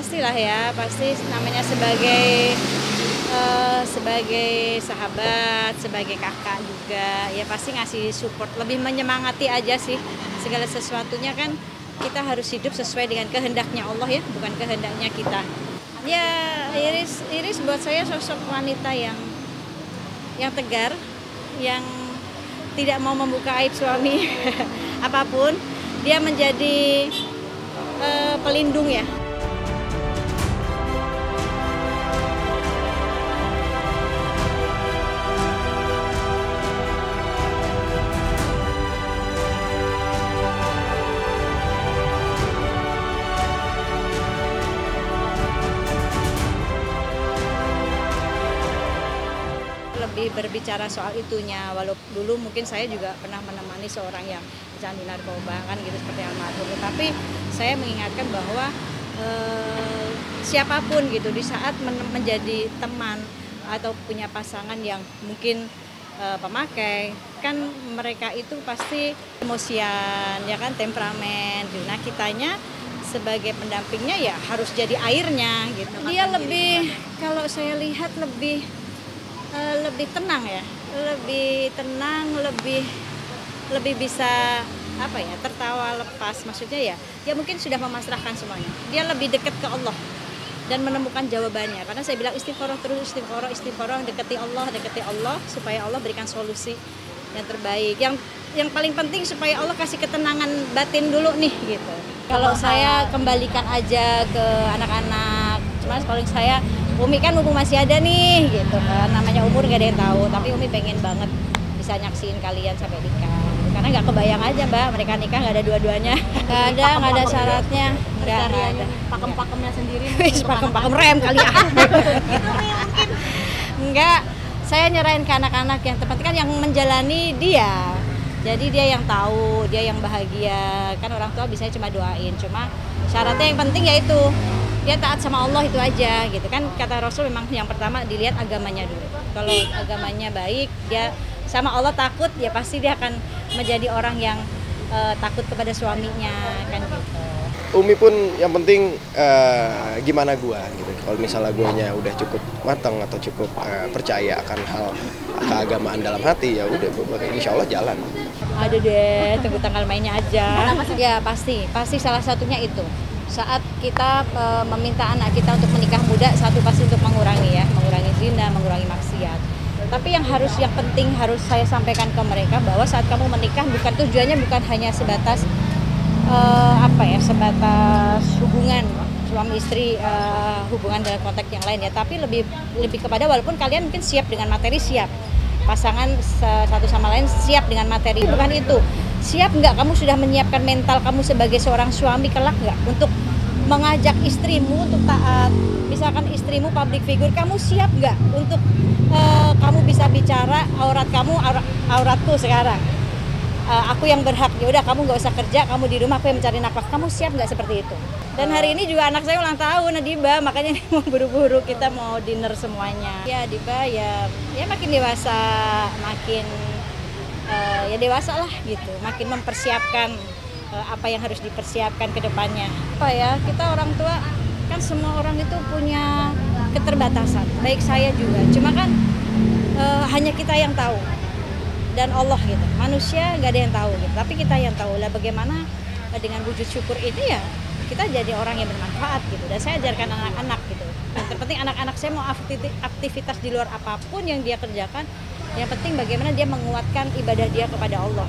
pastilah ya, pasti namanya sebagai sahabat, sebagai kakak juga, ya pasti ngasih support, lebih menyemangati aja sih. Segala sesuatunya kan kita harus hidup sesuai dengan kehendaknya Allah ya, bukan kehendaknya kita. Ya, Iris buat saya sosok wanita yang tegar, yang tidak mau membuka aib suami apapun. Dia menjadi pelindung ya. Lebih berbicara soal itunya, walau dulu mungkin saya juga pernah menemani seorang yang pecandu narkoba kan gitu seperti almarhum, tapi saya mengingatkan bahwa siapapun gitu di saat menjadi teman atau punya pasangan yang mungkin pemakai, kan mereka itu pasti emosian ya kan, temperamen gitu. Nah kitanya sebagai pendampingnya ya harus jadi airnya gitu. Dia lebih, kalau saya lihat lebih tenang ya, lebih tenang, lebih bisa apa ya, tertawa lepas, maksudnya ya mungkin sudah memasrahkan semuanya. Dia lebih dekat ke Allah dan menemukan jawabannya, karena saya bilang istiqoroh terus, istiqoroh, dekati Allah supaya Allah berikan solusi yang terbaik. Yang paling penting supaya Allah kasih ketenangan batin dulu nih gitu. Kalau saya kembalikan aja ke anak-anak, cuma paling saya Umi kan mumpung masih ada nih gitu kan, namanya umur gak ada yang tahu, tapi Umi pengen banget bisa nyaksiin kalian sampai nikah gitu. Karena nggak kebayang aja Mbak, mereka nikah nggak ada dua-duanya, nggak ada syaratnya, nggak ada pakem-pakemnya sendiri. Pakem rem kali ya. Itu mungkin enggak, saya nyerahin ke anak-anak, yang tepat kan yang menjalani dia. Jadi dia yang tahu, dia yang bahagia. Kan orang tua biasanya cuma doain, cuma syaratnya yang penting yaitu dia taat sama Allah, itu aja gitu kan. Kata Rasul memang yang pertama dilihat agamanya dulu. Kalau agamanya baik, dia sama Allah takut, ya pasti dia akan menjadi orang yang takut kepada suaminya kan gitu. Umi pun yang penting gimana gua gitu. Kalau misalnya guanya udah cukup matang atau cukup percaya akan hal keagamaan dalam hati, ya udah gua insya Allah jalan. Ada deh, tunggu tanggal mainnya aja. Ya pasti salah satunya itu. Saat kita meminta anak kita untuk menikah muda, satu pasti untuk mengurangi zina, mengurangi maksiat. Tapi yang penting harus saya sampaikan ke mereka bahwa saat kamu menikah tujuannya bukan hanya sebatas sebatas hubungan suami istri, hubungan dalam konteks yang lain ya, tapi lebih kepada walaupun kalian mungkin siap dengan materi, siap pasangan satu sama lain siap dengan materi, bukan itu. Siap nggak kamu sudah menyiapkan mental kamu sebagai seorang suami kelak nggak untuk mengajak istrimu untuk taat? Misalkan istrimu public figure, kamu siap nggak untuk kamu bisa bicara aurat kamu, auratku sekarang, aku yang berhak, ya udah kamu nggak usah kerja, kamu di rumah, aku yang mencari nafkah. Kamu siap nggak seperti itu? Dan hari ini juga anak saya ulang tahun, Diba, makanya mau buru-buru kita mau dinner semuanya. Ya Diba ya makin dewasa, makin ya dewasa lah gitu, makin mempersiapkan apa yang harus dipersiapkan ke depannya. Kita orang tua kan semua orang itu punya keterbatasan, baik saya juga. Cuma kan hanya kita yang tahu dan Allah gitu. Manusia nggak ada yang tahu gitu, tapi kita yang tahu lah bagaimana dengan wujud syukur ini ya kita jadi orang yang bermanfaat gitu. Dan saya ajarkan anak-anak gitu. Yang terpenting anak-anak saya mau aktivitas di luar apapun yang dia kerjakan, yang penting bagaimana dia menguatkan ibadah dia kepada Allah.